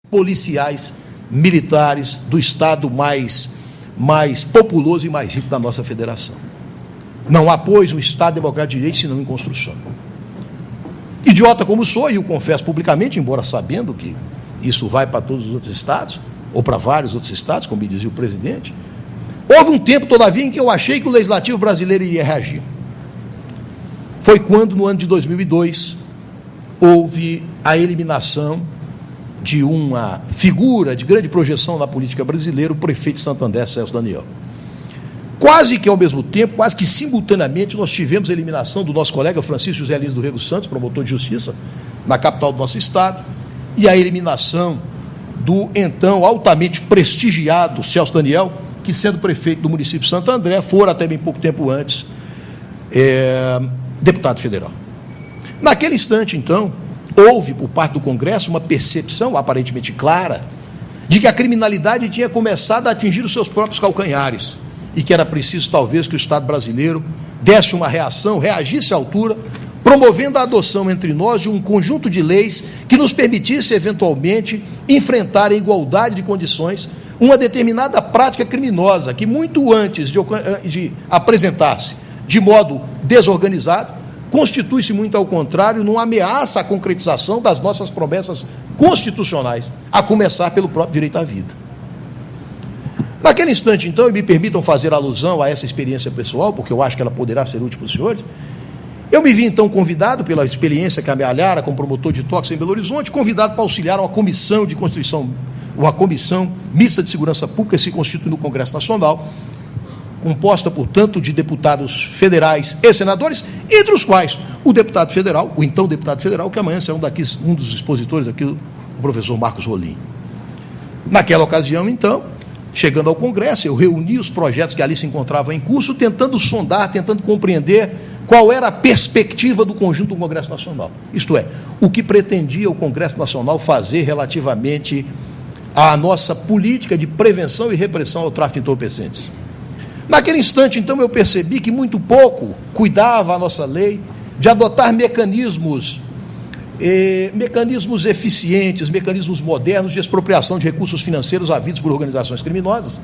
policiais, militares do Estado mais populoso e mais rico da nossa federação. Não há, pois, um Estado democrático de direito senão em construção. Idiota como sou, e o confesso publicamente, embora sabendo que isso vai para todos os outros estados, ou para vários outros estados, como me dizia o presidente, houve um tempo, todavia, em que eu achei que o legislativo brasileiro iria reagir. Foi quando, no ano de 2002, houve a eliminação de uma figura de grande projeção na política brasileira, o prefeito de Santo André, Celso Daniel. Quase que ao mesmo tempo, quase que simultaneamente, nós tivemos a eliminação do nosso colega Francisco José Lins do Rego Santos, promotor de justiça, na capital do nosso estado, e a eliminação do então altamente prestigiado Celso Daniel, que, sendo prefeito do município de Santo André, fora até bem pouco tempo antes deputado federal. Naquele instante, então, houve, por parte do Congresso, uma percepção aparentemente clara de que a criminalidade tinha começado a atingir os seus próprios calcanhares e que era preciso, talvez, que o Estado brasileiro desse uma reação, reagisse à altura, promovendo a adoção entre nós de um conjunto de leis que nos permitisse, eventualmente, enfrentar em igualdade de condições uma determinada prática criminosa que, muito antes de apresentar-se de modo desorganizado, constitui-se, muito ao contrário, numa ameaça à concretização das nossas promessas constitucionais, a começar pelo próprio direito à vida. Naquele instante, então, e me permitam fazer alusão a essa experiência pessoal, porque eu acho que ela poderá ser útil para os senhores, eu me vi, então, convidado pela experiência que amealhara como promotor de toques em Belo Horizonte, convidado para auxiliar uma comissão de Constituição, uma comissão mista de segurança pública que se constitui no Congresso Nacional, composta, portanto, de deputados federais e senadores, entre os quais o deputado federal, o então deputado federal, que amanhã será um dos expositores aqui, o professor Marcos Rolim. Naquela ocasião, então, chegando ao Congresso, eu reuni os projetos que ali se encontravam em curso, tentando sondar, tentando compreender qual era a perspectiva do conjunto do Congresso Nacional. Isto é, o que pretendia o Congresso Nacional fazer relativamente à nossa política de prevenção e repressão ao tráfico de entorpecentes. Naquele instante, então, eu percebi que muito pouco cuidava a nossa lei de adotar mecanismos eficientes, mecanismos modernos de expropriação de recursos financeiros havidos por organizações criminosas.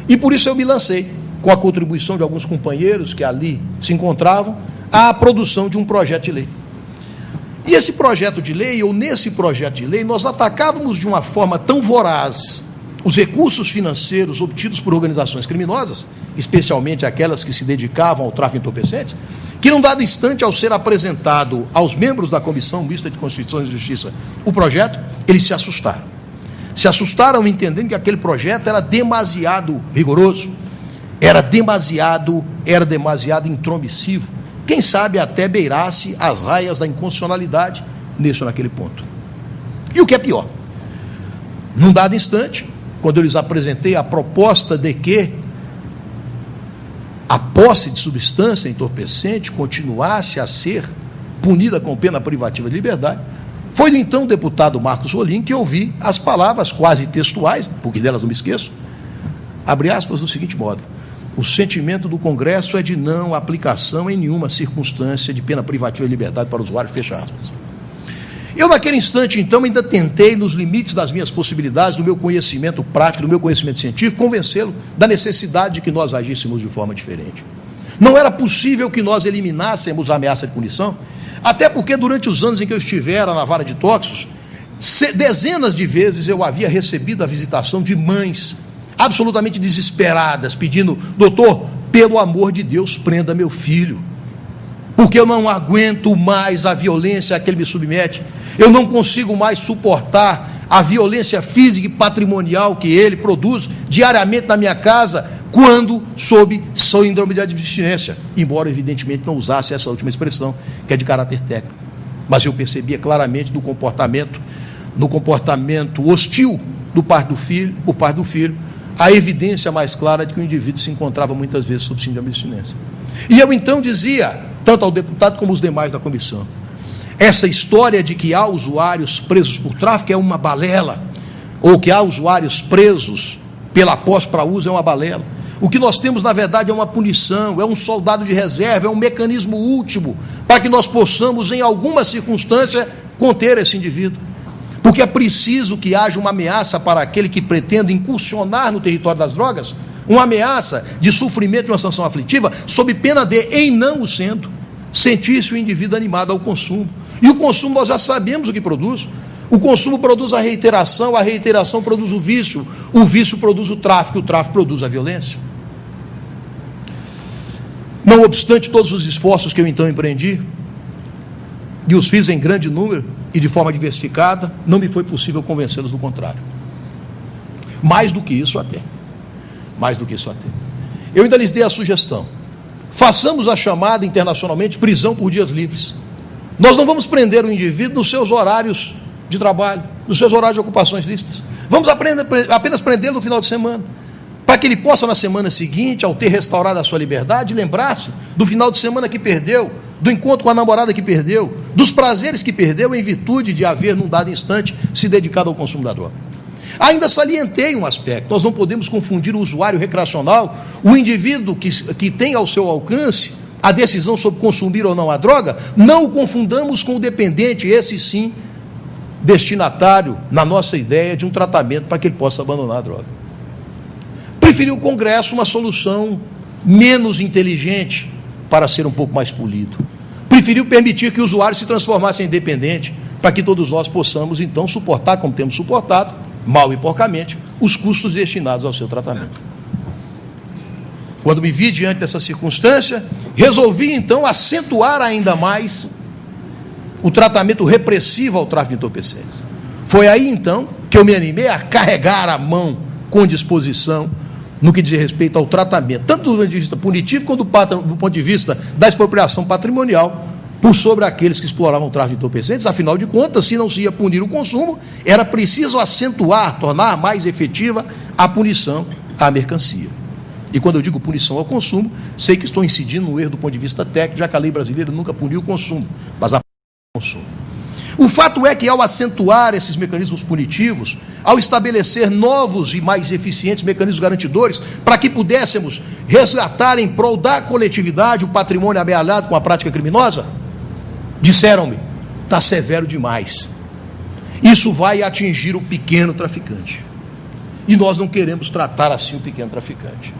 E por isso eu me lancei, com a contribuição de alguns companheiros que ali se encontravam, à produção de um projeto de lei. E esse projeto de lei, ou nesse projeto de lei, nós atacávamos de uma forma tão voraz os recursos financeiros obtidos por organizações criminosas, especialmente aquelas que se dedicavam ao tráfico de entorpecentes, que num dado instante, ao ser apresentado aos membros da Comissão Mista de Constituição e Justiça o projeto, eles se assustaram. Se assustaram entendendo que aquele projeto era demasiado rigoroso, era demasiado intromissivo, quem sabe até beirasse as raias da inconstitucionalidade nesse ou naquele ponto. E o que é pior, num dado instante, quando eu lhes apresentei a proposta de que a posse de substância entorpecente continuasse a ser punida com pena privativa de liberdade, foi do então deputado Marcos Rolim que eu ouvi as palavras quase textuais, porque delas não me esqueço, abre aspas, do seguinte modo: o sentimento do Congresso é de não aplicação em nenhuma circunstância de pena privativa de liberdade para o usuário, fecha aspas. Eu, naquele instante, então, ainda tentei, nos limites das minhas possibilidades, do meu conhecimento prático, do meu conhecimento científico, convencê-lo da necessidade de que nós agíssemos de forma diferente. Não era possível que nós eliminássemos a ameaça de punição, até porque, durante os anos em que eu estivera na vara de Toxos, dezenas de vezes eu havia recebido a visitação de mães absolutamente desesperadas, pedindo: doutor, pelo amor de Deus, prenda meu filho, porque eu não aguento mais a violência a que ele me submete, eu não consigo mais suportar a violência física e patrimonial que ele produz diariamente na minha casa, quando sob síndrome de abstinência, embora evidentemente não usasse essa última expressão, que é de caráter técnico. Mas eu percebia claramente no comportamento hostil do pai do filho, a evidência mais clara de que o indivíduo se encontrava muitas vezes sob síndrome de abstinência. E eu então dizia, tanto ao deputado como aos demais da comissão, essa história de que há usuários presos por tráfico é uma balela, ou que há usuários presos pela posse para uso é uma balela. O que nós temos, na verdade, é uma punição, é um soldado de reserva, é um mecanismo último para que nós possamos, em alguma circunstância, conter esse indivíduo. porque é preciso que haja uma ameaça para aquele que pretende incursionar no território das drogas, uma ameaça de sofrimento de uma sanção aflitiva, sob pena de, em não o sendo, sentir-se o indivíduo animado ao consumo. E o consumo nós já sabemos o que produz. O consumo produz a reiteração produz o vício produz o tráfico produz a violência. Não obstante todos os esforços que eu então empreendi, e os fiz em grande número e de forma diversificada, não me foi possível convencê-los do contrário. Mais do que isso até. Eu ainda lhes dei a sugestão: façamos a chamada internacionalmente prisão por dias livres. Nós não vamos prender o indivíduo nos seus horários de trabalho, nos seus horários de ocupações lícitas. Vamos apenas prendê-lo no final de semana, para que ele possa, na semana seguinte, ao ter restaurado a sua liberdade, lembrar-se do final de semana que perdeu, do encontro com a namorada que perdeu, dos prazeres que perdeu em virtude de haver, num dado instante, se dedicado ao consumo da droga. Ainda salientei um aspecto: nós não podemos confundir o usuário recreacional, o indivíduo que tem ao seu alcance a decisão sobre consumir ou não a droga, não o confundamos com o dependente, esse sim, destinatário, na nossa ideia, de um tratamento para que ele possa abandonar a droga. Preferiu o Congresso uma solução menos inteligente para ser um pouco mais polido. Preferiu permitir que o usuário se transformasse em dependente, para que todos nós possamos, então, suportar, como temos suportado, mal e porcamente, os custos destinados ao seu tratamento. Quando me vi diante dessa circunstância, resolvi, então, acentuar ainda mais o tratamento repressivo ao tráfico de entorpecentes. Foi aí, então, que eu me animei a carregar a mão com disposição no que diz respeito ao tratamento, tanto do ponto de vista punitivo, quanto do ponto de vista da expropriação patrimonial, por sobre aqueles que exploravam o tráfico de entorpecentes. Afinal de contas, se não se ia punir o consumo, era preciso acentuar, tornar mais efetiva a punição à mercancia. E quando eu digo punição ao consumo, sei que estou incidindo no erro do ponto de vista técnico, já que a lei brasileira nunca puniu o consumo, mas a consumo. O fato é que, ao acentuar esses mecanismos punitivos, ao estabelecer novos e mais eficientes mecanismos garantidores, para que pudéssemos resgatar em prol da coletividade o patrimônio amealhado com a prática criminosa, disseram-me: está severo demais, isso vai atingir o pequeno traficante, e nós não queremos tratar assim o pequeno traficante.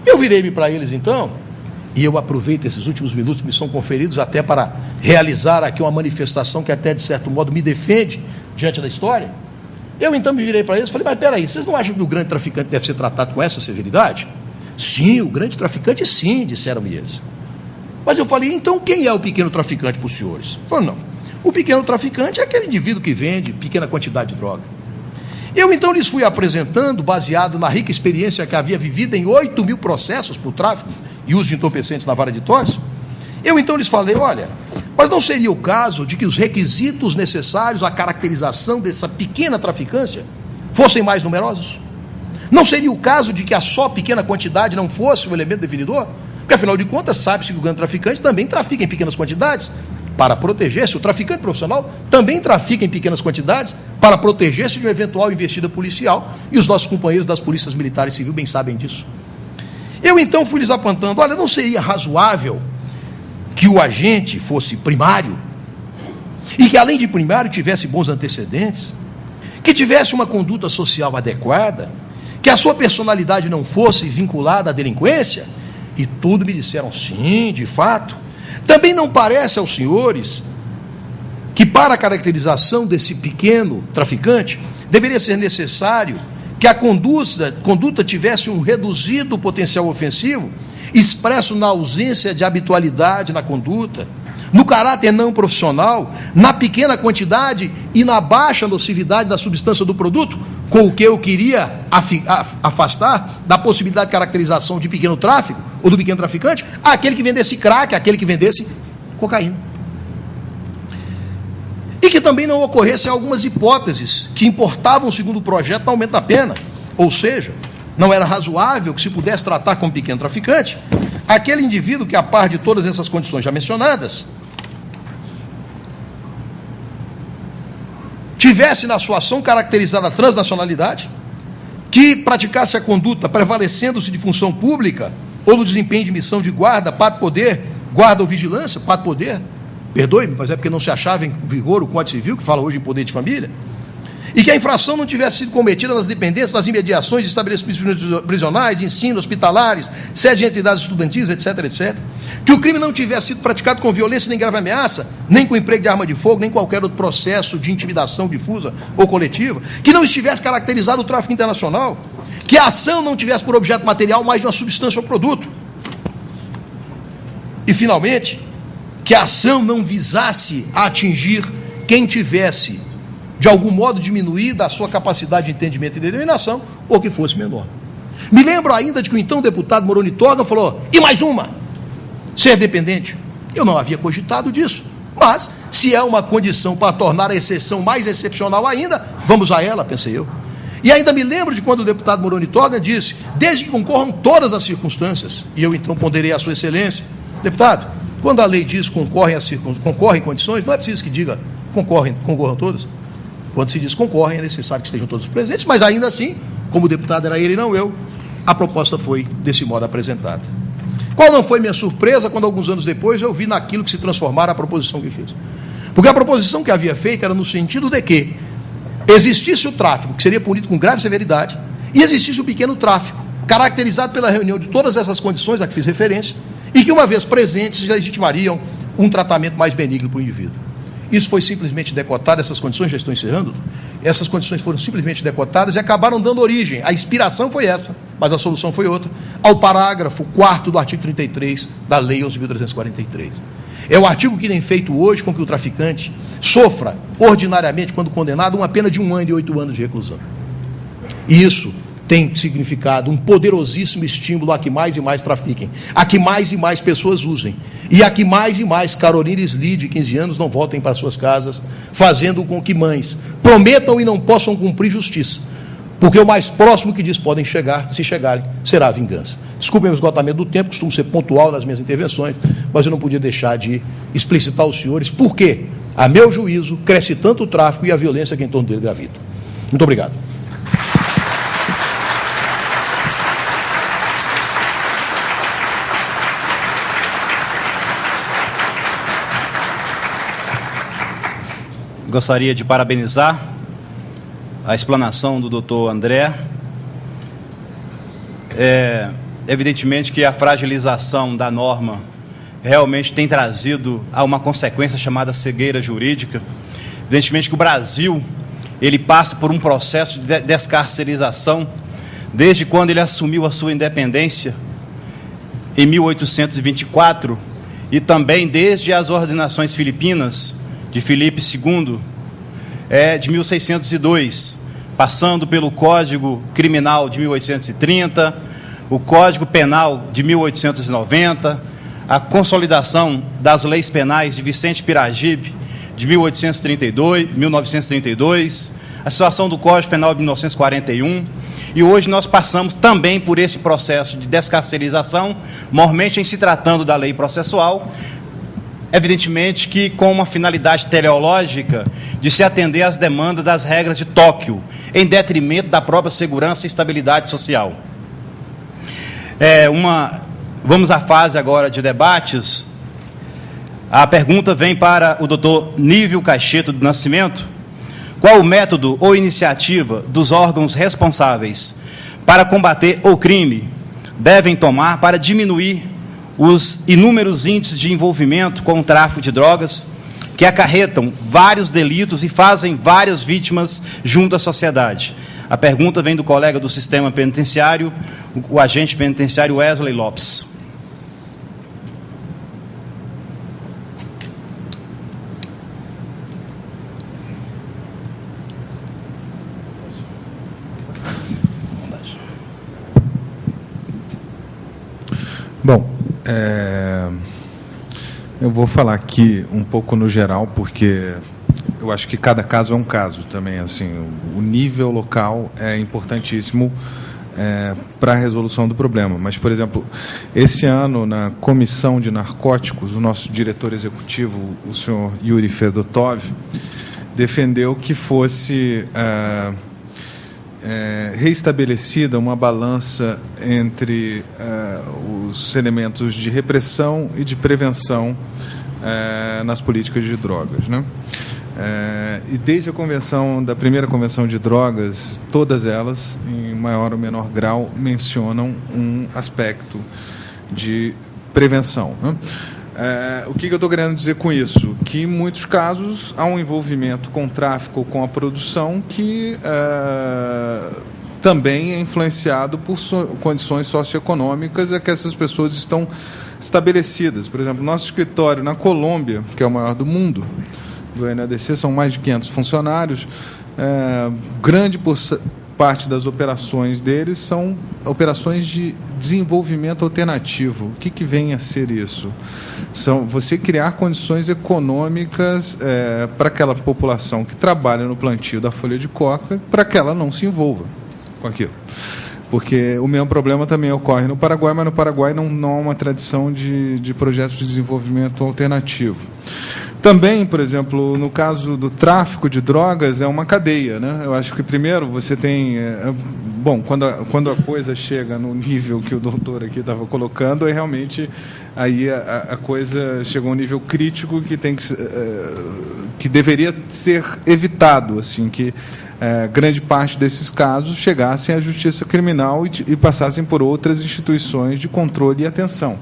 Eu virei-me para eles, então, e eu aproveito esses últimos minutos que me são conferidos até para realizar aqui uma manifestação que até, de certo modo, me defende diante da história. Eu, então, me virei para eles e falei: mas peraí, vocês não acham que o grande traficante deve ser tratado com essa severidade? Sim, o grande traficante sim, disseram-me eles. Mas eu falei: então quem é o pequeno traficante para os senhores? Falaram: não, o pequeno traficante é aquele indivíduo que vende pequena quantidade de droga. Eu, então, lhes fui apresentando, baseado na rica experiência que havia vivido em 8.000 processos por tráfico e uso de entorpecentes na vara de Torres. Eu, então, lhes falei: olha, mas não seria o caso de que os requisitos necessários à caracterização dessa pequena traficância fossem mais numerosos? Não seria o caso de que a só pequena quantidade não fosse o elemento definidor? Porque, afinal de contas, sabe-se que o grande traficante também trafica em pequenas quantidades para proteger-se. O traficante profissional também trafica em pequenas quantidades para proteger-se de uma eventual investida policial, e os nossos companheiros das polícias militares e civil bem sabem disso. Eu, então, fui lhes apontando: olha, não seria razoável que o agente fosse primário, e que, além de primário, tivesse bons antecedentes, que tivesse uma conduta social adequada, que a sua personalidade não fosse vinculada à delinquência? E tudo me disseram: sim, de fato. Também não parece aos senhores que, para a caracterização desse pequeno traficante, deveria ser necessário que a conduta tivesse um reduzido potencial ofensivo, expresso na ausência de habitualidade na conduta, no caráter não profissional, na pequena quantidade e na baixa nocividade da substância do produto, com o que eu queria afastar da possibilidade de caracterização de pequeno tráfico ou do pequeno traficante aquele que vendesse crack, aquele que vendesse cocaína. E que também não ocorressem algumas hipóteses que importavam, segundo o projeto, no aumento da pena. Ou seja, não era razoável que se pudesse tratar como pequeno traficante aquele indivíduo que, a par de todas essas condições já mencionadas, tivesse na sua ação caracterizada a transnacionalidade, que praticasse a conduta prevalecendo-se de função pública ou no desempenho de missão de guarda, pato-poder, guarda ou vigilância, pato-poder, perdoe-me, mas é porque não se achava em vigor o Código Civil, que fala hoje em poder de família, e que a infração não tivesse sido cometida nas dependências, nas imediações de estabelecimentos prisionais, de ensino, hospitalares, sede de entidades estudantis, etc., etc. Que o crime não tivesse sido praticado com violência nem grave ameaça, nem com emprego de arma de fogo, nem qualquer outro processo de intimidação difusa ou coletiva, que não estivesse caracterizado o tráfico internacional, que a ação não tivesse por objeto material mais de uma substância ou produto. E, finalmente, que a ação não visasse a atingir quem tivesse, de algum modo, diminuída a sua capacidade de entendimento e determinação, ou que fosse menor. Me lembro ainda de que o então deputado Moroni Torga falou, e mais uma, ser dependente. Eu não havia cogitado disso, mas, se é uma condição para tornar a exceção mais excepcional ainda, vamos a ela, pensei eu. E ainda me lembro de quando o deputado Moroni Torga disse, desde que concorram todas as circunstâncias, e eu então ponderei a sua excelência, deputado, quando a lei diz concorrem condições, não é preciso que diga concorram todas. Quando se diz concorrem, é necessário que estejam todos presentes, mas ainda assim, como o deputado era ele e não eu, a proposta foi desse modo apresentada. Qual não foi minha surpresa quando, alguns anos depois, eu vi naquilo que se transformara a proposição que fiz? Porque a proposição que havia feito era no sentido de que existisse o tráfico, que seria punido com grave severidade, e existisse o pequeno tráfico, caracterizado pela reunião de todas essas condições a que fiz referência, e que, uma vez presentes, legitimariam um tratamento mais benigno para o indivíduo. Isso foi simplesmente decotado, essas condições, já estou encerrando, essas condições foram simplesmente decotadas e acabaram dando origem, a inspiração foi essa, mas a solução foi outra, ao parágrafo 4º do artigo 33 da Lei 11.343. É o artigo que tem feito hoje com que o traficante sofra, ordinariamente, quando condenado, uma pena de 1 ano e 8 anos de reclusão. E isso tem significado um poderosíssimo estímulo a que mais e mais trafiquem, a que mais e mais pessoas usem, e a que mais e mais Carolina Sli, de 15 anos, não voltem para suas casas, fazendo com que mães prometam e não possam cumprir justiça, porque o mais próximo que diz podem chegar, se chegarem, será a vingança. Desculpem o esgotamento do tempo, costumo ser pontual nas minhas intervenções, mas eu não podia deixar de explicitar aos senhores por que, a meu juízo, cresce tanto o tráfico e a violência que em torno dele gravita. Muito obrigado. Gostaria de parabenizar a explanação do doutor André. Evidentemente que a fragilização da norma realmente tem trazido a uma consequência chamada cegueira jurídica. Evidentemente que o Brasil, ele passa por um processo de descarcerização desde quando ele assumiu a sua independência, em 1824, e também desde as ordenações filipinas, de Filipe II, de 1602, passando pelo Código Criminal de 1830, o Código Penal de 1890, a consolidação das leis penais de Vicente Piragibe, de 1932, a situação do Código Penal de 1941, e hoje nós passamos também por esse processo de descarcerização, mormente em se tratando da lei processual, evidentemente que com uma finalidade teleológica de se atender às demandas das regras de Tóquio, em detrimento da própria segurança e estabilidade social. Vamos à fase agora de debates. A pergunta vem para o doutor Nívio Caixeto do Nascimento. Qual o método ou iniciativa dos órgãos responsáveis para combater o crime devem tomar para diminuir os inúmeros índices de envolvimento com o tráfico de drogas que acarretam vários delitos e fazem várias vítimas junto à sociedade? A pergunta vem do colega do sistema penitenciário, o agente penitenciário Wesley Lopes. Bom, eu vou falar aqui um pouco no geral, porque eu acho que cada caso é um caso também. Assim, o nível local é importantíssimo para a resolução do problema. Mas, por exemplo, esse ano, na Comissão de Narcóticos, o nosso diretor executivo, o senhor Yuri Fedotov, defendeu que fosse reestabelecida uma balança entre os elementos de repressão e de prevenção nas políticas de drogas, né? E desde da primeira convenção de drogas, todas elas, em maior ou menor grau, mencionam um aspecto de prevenção, né? O que eu estou querendo dizer com isso? Que em muitos casos há um envolvimento com o tráfico, com a produção, que também é influenciado por condições socioeconômicas a que essas pessoas estão estabelecidas. Por exemplo, nosso escritório na Colômbia, que é o maior do mundo, do NADC, são mais de 500 funcionários, grande parte das operações deles são operações de desenvolvimento alternativo. O que vem a ser isso? São você criar condições econômicas para aquela população que trabalha no plantio da folha de coca, para que ela não se envolva com aquilo. Porque o mesmo problema também ocorre no Paraguai, mas no Paraguai não há uma tradição de projetos de desenvolvimento alternativo. Também, por exemplo, no caso do tráfico de drogas, é uma cadeia, né? Eu acho que, primeiro, você tem... quando a coisa chega no nível que o doutor aqui estava colocando, realmente aí a coisa chegou a um nível crítico que deveria ser evitado, assim, que grande parte desses casos chegassem à justiça criminal e passassem por outras instituições de controle e atenção.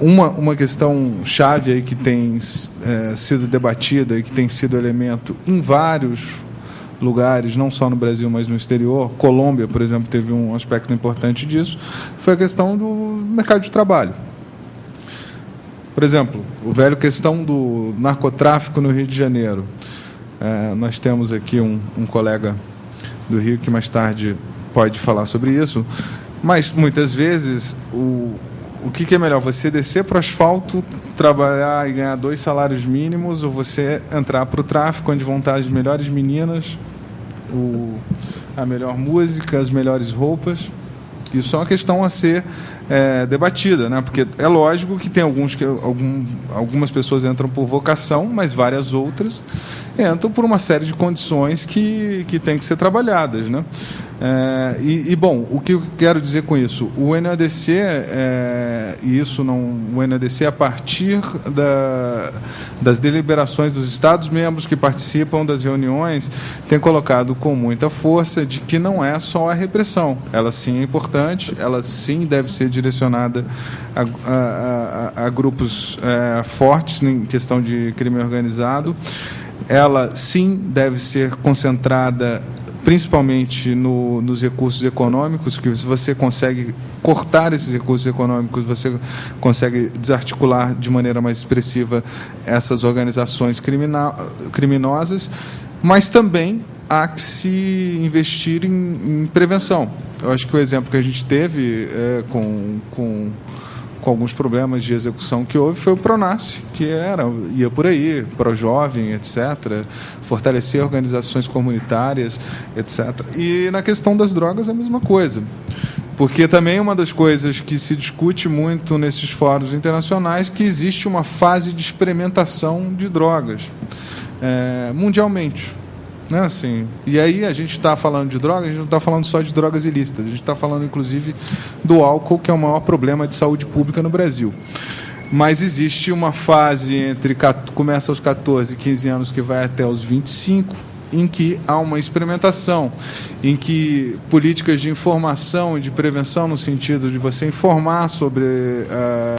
Uma questão chave aí que tem sido debatida e que tem sido elemento em vários lugares, não só no Brasil, mas no exterior, Colômbia, por exemplo, teve um aspecto importante disso, foi a questão do mercado de trabalho. Por exemplo, a velha questão do narcotráfico no Rio de Janeiro. Nós temos aqui um colega do Rio que mais tarde pode falar sobre isso, mas muitas vezes o que é melhor? Você descer para o asfalto, trabalhar e ganhar 2 salários mínimos, ou você entrar para o tráfico, onde vão estar as melhores meninas, a melhor música, as melhores roupas? Isso é uma questão a ser debatida, né? Porque é lógico que tem algumas pessoas entram por vocação, mas várias outras entram por uma série de condições que têm que ser trabalhadas, né? Bom, o que eu quero dizer com isso? O NADC, o NADC, a partir das deliberações dos Estados-membros que participam das reuniões, tem colocado com muita força de que não é só a repressão. Ela sim é importante, ela sim deve ser direcionada a grupos fortes em questão de crime organizado. Ela sim deve ser concentrada principalmente nos recursos econômicos, que se você consegue cortar esses recursos econômicos, você consegue desarticular de maneira mais expressiva essas organizações criminosas, mas também há que se investir em prevenção. Eu acho que o exemplo que a gente teve com alguns problemas de execução que houve foi o Pronasce, que ia por aí, Projovem, etc., fortalecer organizações comunitárias, etc. E na questão das drogas a mesma coisa, porque também uma das coisas que se discute muito nesses fóruns internacionais é que existe uma fase de experimentação de drogas mundialmente. Né, assim, e aí a gente está falando de drogas, a gente não está falando só de drogas ilícitas, a gente está falando inclusive do álcool, que é o maior problema de saúde pública no Brasil. Mas existe uma fase começa aos 14, 15 anos, que vai até os 25, em que há uma experimentação, em que políticas de informação e de prevenção, no sentido de você informar sobre